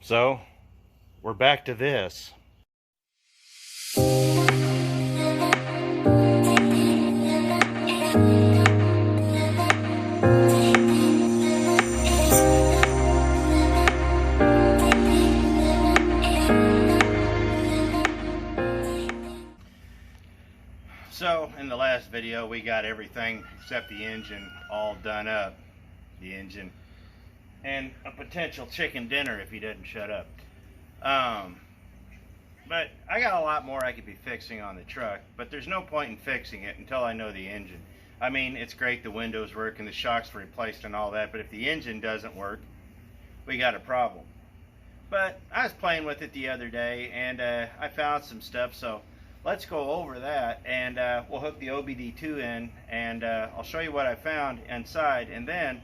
So we're back to this. So in the last video we got everything except the engine all done up. The engine and a potential chicken dinner if he doesn't shut up. But I got a lot more I could be fixing on the truck, but there's no point in fixing it until I know the engine. I mean, it's great the windows work and the shocks were replaced and all that, but if the engine doesn't work, we got a problem. But I was playing with it the other day and I found some stuff, so let's go over that, and we'll hook the OBD2 in, and I'll show you what I found inside, and then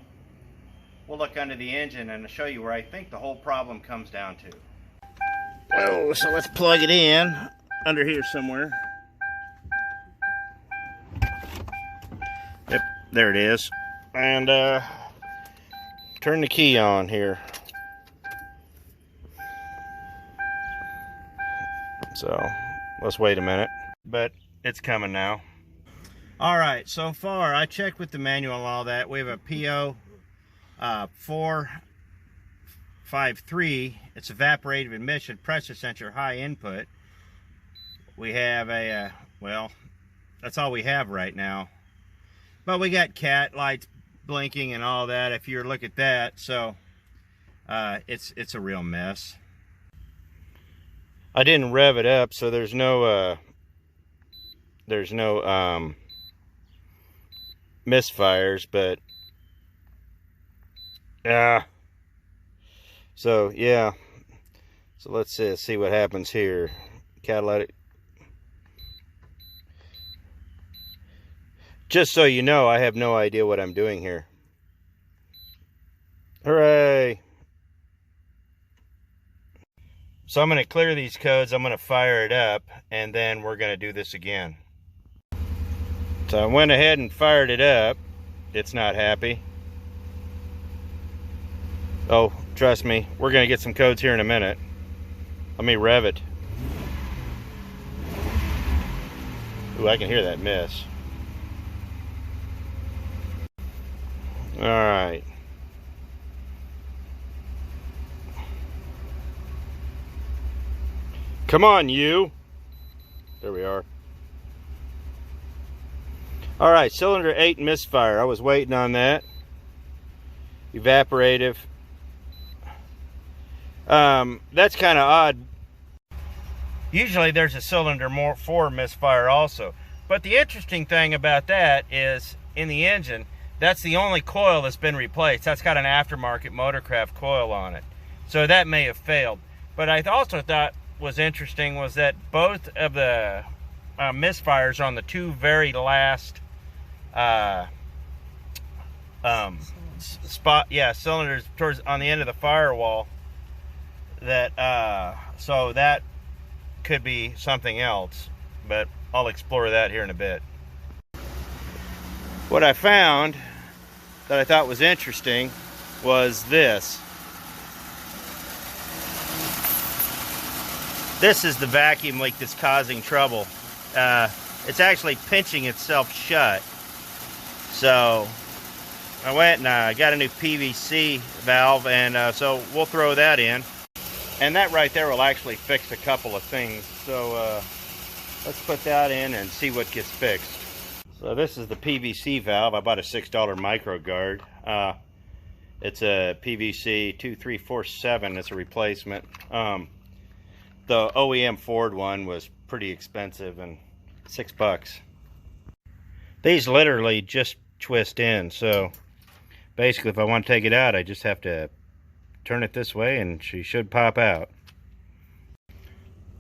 we'll look under the engine and show you where I think the whole problem comes down to. Oh, so let's plug it in under here somewhere. Yep, there it is. And turn the key on here. So let's wait a minute, but it's coming now. All right, so far I checked with the manual and all that. We have a PO 453. It's evaporative emission pressure sensor high input. We have a well, that's all we have right now, but we got cat lights blinking and all that if you look at that. So it's a real mess. I didn't rev it up, so there's no misfires, but so yeah, so let's see what happens here. Catalytic. Just so you know, I have no idea what I'm doing here. Hooray! So I'm going to clear these codes, I'm going to fire it up, and then we're going to do this again. So I went ahead and fired it up. It's not happy. Oh, trust me, we're going to get some codes here in a minute. Let me rev it. Ooh, I can hear that miss. All right. Come on, you. There we are. All right, cylinder 8 misfire. I was waiting on that. Evaporative. That's kind of odd. Usually there's a cylinder 4 misfire also. But the interesting thing about that is in the engine, that's the only coil that's been replaced. That's got an aftermarket Motorcraft coil on it. So that may have failed. But I also thought was interesting was that both of the misfires are on the two very last cylinders towards on the end of the firewall. That so that could be something else, but I'll explore that here in a bit. What I found that I thought was interesting was this. This is the vacuum leak that's causing trouble. It's actually pinching itself shut. So I went and got a new PVC valve, and so we'll throw that in. And that right there will actually fix a couple of things. So let's put that in and see what gets fixed. So this is the PVC valve. I bought a $6 micro guard. It's a PVC 2347. It's a replacement. The OEM Ford one was pretty expensive, and $6. These literally just twist in, so basically if I want to take it out, I just have to turn it this way and she should pop out.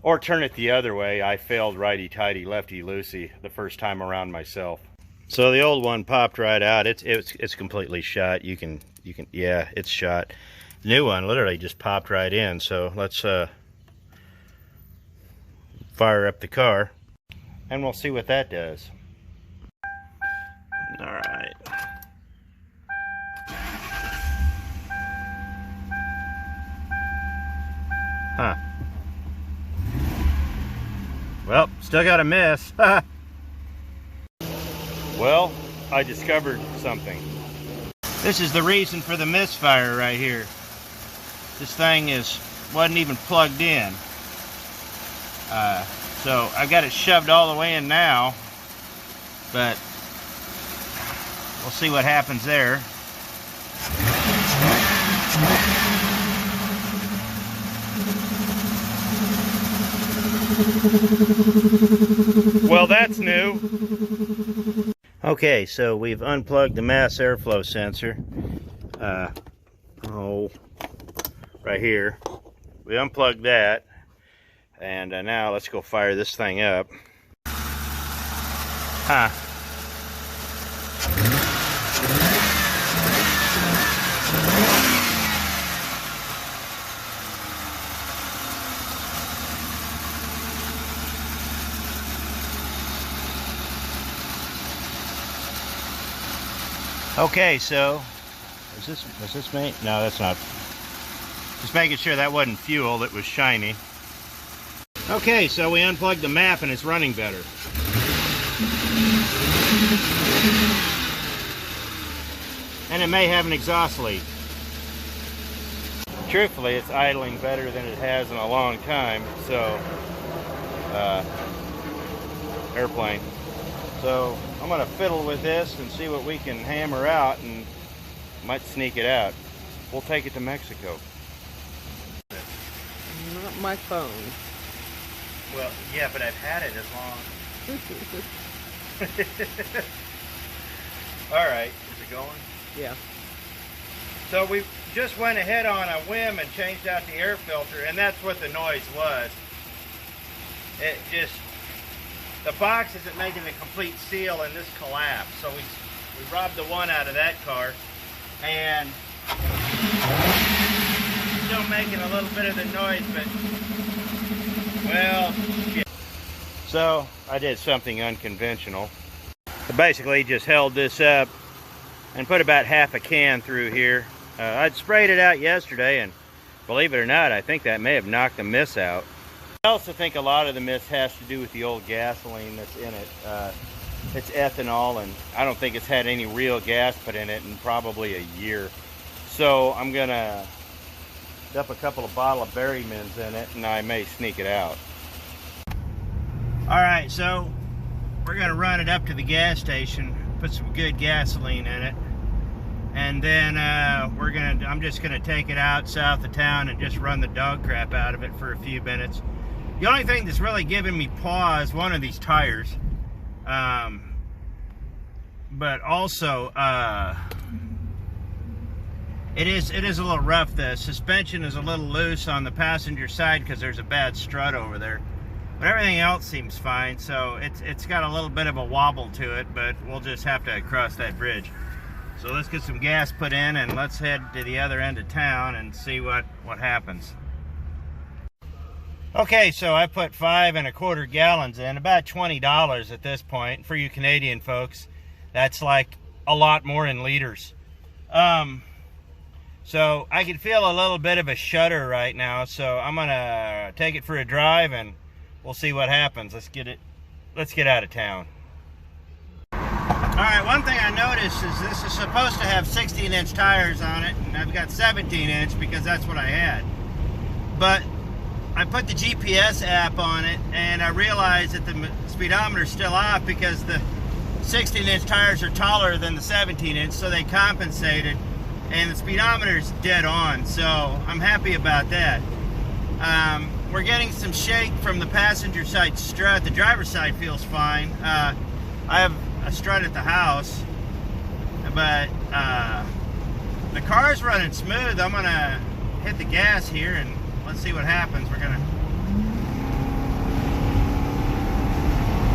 Or turn it the other way. I failed righty-tighty, lefty-loosey the first time around myself. So the old one popped right out. It's completely shot. You can yeah, it's shot. The new one literally just popped right in. So let's fire up the car and we'll see what that does. All right. Huh. Well, still got a miss. Well, I discovered something. This is the reason for the misfire right here. This thing wasn't even plugged in. So I got it shoved all the way in now, but we'll see what happens there. Well, that's new. Okay, so we've unplugged the mass airflow sensor. Right here. We unplugged that, and now let's go fire this thing up. Huh. Okay, so was this me? No, that's not. Just making sure that wasn't fuel that was shiny. Okay, so we unplugged the map and it's running better. And it may have an exhaust leak. Truthfully, it's idling better than it has in a long time, so airplane. So I'm gonna fiddle with this and see what we can hammer out, and might sneak it out. We'll take it to Mexico. Not my phone. Well, yeah, but I've had it as long. Alright, is it going? Yeah. So we just went ahead on a whim and changed out the air filter, and that's what the noise was. It just, the box isn't making a complete seal and this collapsed. So we robbed the one out of that car, and still making a little bit of the noise, but well, shit. So I did something unconventional. I basically just held this up and put about half a can through here. I'd sprayed it out yesterday, and believe it or not, I think that may have knocked the mist out. I also think a lot of the mist has to do with the old gasoline that's in it. It's ethanol, and I don't think it's had any real gas put in it in probably a year. So I'm gonna dump a couple of bottle of Berrymans in it, and I may sneak it out. Alright, so we're gonna run it up to the gas station, put some good gasoline in it, and then I'm just gonna take it out south of town and just run the dog crap out of it for a few minutes. The only thing that's really giving me pause is one of these tires, but also it is a little rough. The suspension is a little loose on the passenger side because there's a bad strut over there, but everything else seems fine. So it's got a little bit of a wobble to it, but we'll just have to cross that bridge. So let's get some gas put in and let's head to the other end of town and see what happens. Okay, so I put 5 1/4 gallons in, about $20 at this point. For you Canadian folks, that's like a lot more in liters. So I can feel a little bit of a shudder right now, so I'm gonna take it for a drive and we'll see what happens. Let's get out of town. Alright, one thing I noticed is this is supposed to have 16-inch tires on it, and I've got 17-inch because that's what I had. But I put the GPS app on it, and I realized that the speedometer's still off because the 16-inch tires are taller than the 17-inch, so they compensated, and the speedometer's dead on, so I'm happy about that. We're getting some shake from the passenger side strut. The driver's side feels fine. I have a strut at the house, but the car's running smooth. I'm gonna hit the gas here and let's see what happens. We're gonna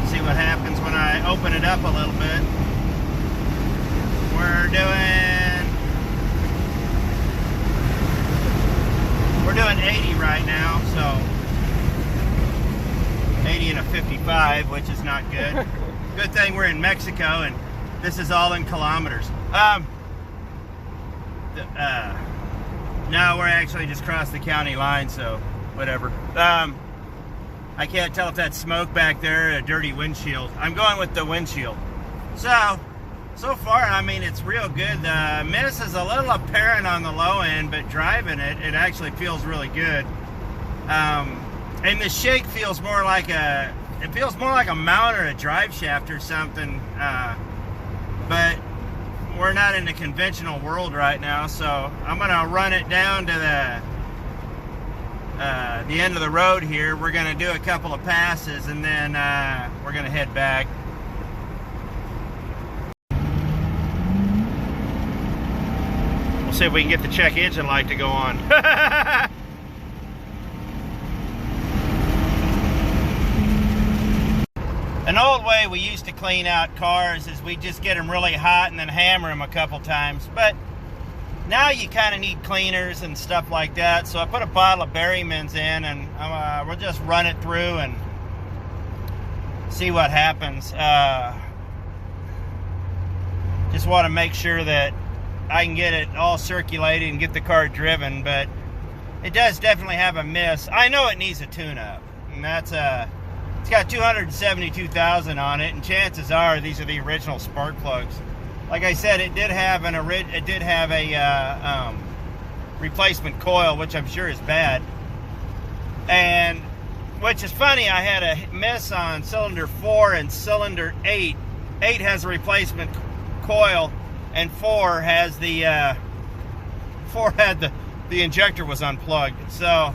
see what happens when I open it up a little bit. We're doing 80 right now, so 80 and a 55, which is not good. Good thing we're in Mexico and this is all in kilometers. No, we're actually just crossed the county line, so whatever. I can't tell if that's smoke back there or a dirty windshield. I'm going with the windshield. So far, I mean, it's real good. The miss is a little apparent on the low end, but driving it, it actually feels really good. And the shake feels more like a mount or a drive shaft or something. But we're not in the conventional world right now, so I'm gonna run it down to the end of the road here. We're gonna do a couple of passes, and then we're gonna head back. We'll see if we can get the check engine light to go on. An old way we used to clean out cars is we just get them really hot and then hammer them a couple times. But now you kind of need cleaners and stuff like that. So I put a bottle of Berryman's in, and we'll just run it through and see what happens. Just want to make sure that I can get it all circulated and get the car driven. But it does definitely have a miss. I know it needs a tune-up, and that's it's got 272,000 on it, and chances are these are the original spark plugs. Like I said, it did have a replacement coil, which I'm sure is bad. And which is funny, I had a miss on cylinder 4 and cylinder 8. 8 has a replacement coil, and 4 has the the injector was unplugged. So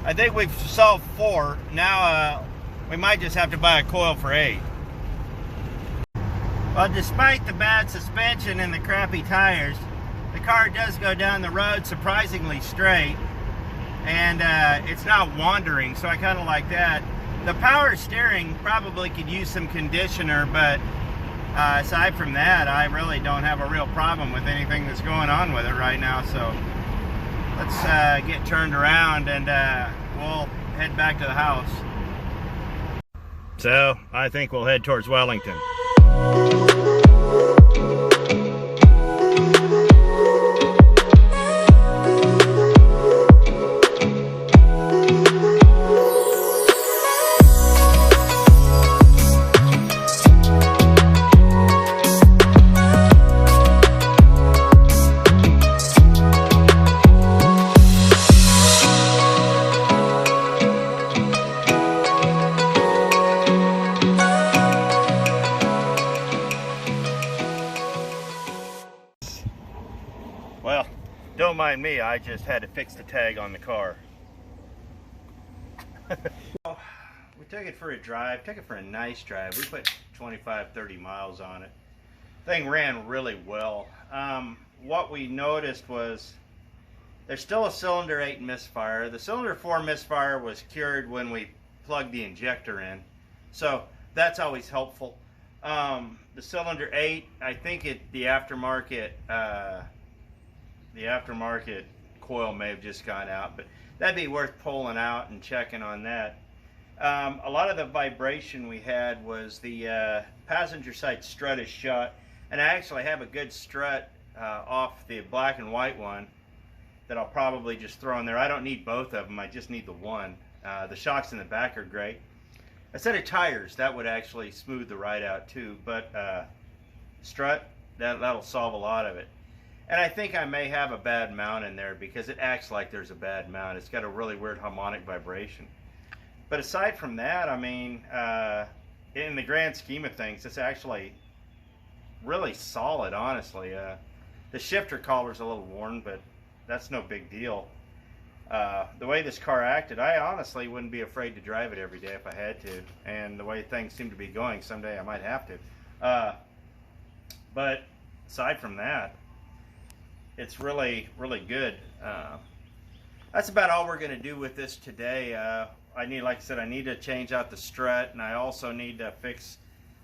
I think we've solved 4. Now we might just have to buy a coil for 8. Well, despite the bad suspension and the crappy tires, the car does go down the road surprisingly straight, and it's not wandering, so I kind of like that. The power steering probably could use some conditioner, but aside from that, I really don't have a real problem with anything that's going on with it right now. So let's get turned around, and we'll head back to the house. So I think we'll head towards Wellington. Well, don't mind me, I just had to fix the tag on the car. We took it for a drive, took it for a nice drive. We put 25, 30 miles on it. Thing ran really well. What we noticed was there's still a cylinder 8 misfire. The cylinder 4 misfire was cured when we plugged the injector in, so that's always helpful. The cylinder 8, I think the aftermarket coil may have just gone out, but that'd be worth pulling out and checking on that. A lot of the vibration we had was the passenger side strut is shut, and I actually have a good strut off the black and white one that I'll probably just throw in there. I don't need both of them, I just need the one. The shocks in the back are great. A set of tires, that would actually smooth the ride out too, but strut, that'll solve a lot of it. And I think I may have a bad mount in there because it acts like there's a bad mount. It's got a really weird harmonic vibration. But aside from that, I mean, in the grand scheme of things, it's actually really solid, honestly. The shifter collar's a little worn, but that's no big deal. The way this car acted, I honestly wouldn't be afraid to drive it every day if I had to. And the way things seem to be going, someday I might have to. But aside from that, it's really, really good. That's about all we're going to do with this today. Like I said, I need to change out the strut, and I also need to fix,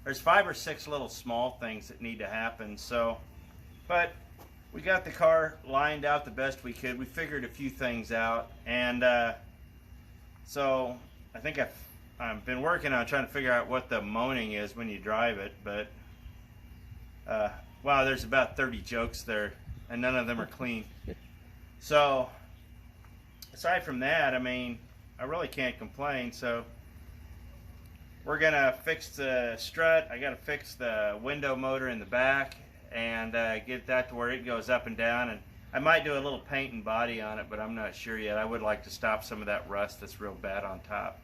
there's 5 or 6 little small things that need to happen. So, but we got the car lined out the best we could. We figured a few things out, and so I think I've been working on trying to figure out what the moaning is when you drive it, but wow, there's about 30 jokes there, and none of them are clean. So aside from that, I mean, I really can't complain. So we're gonna fix the strut. I gotta fix the window motor in the back and get that to where it goes up and down, and I might do a little paint and body on it, but I'm not sure yet. I would like to stop some of that rust that's real bad on top,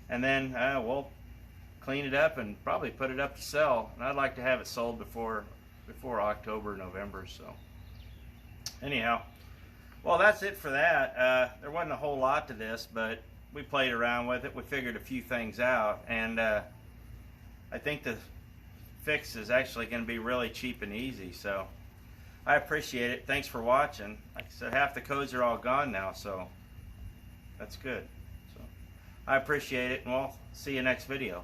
and then we'll clean it up and probably put it up to sell, and I'd like to have it sold before October, November. So anyhow, well, that's it for that. There wasn't a whole lot to this, but we played around with it. We figured a few things out, and I think the fix is actually going to be really cheap and easy. So I appreciate it. Thanks for watching. Like I said, half the codes are all gone now, so that's good. So I appreciate it, and we'll see you next video.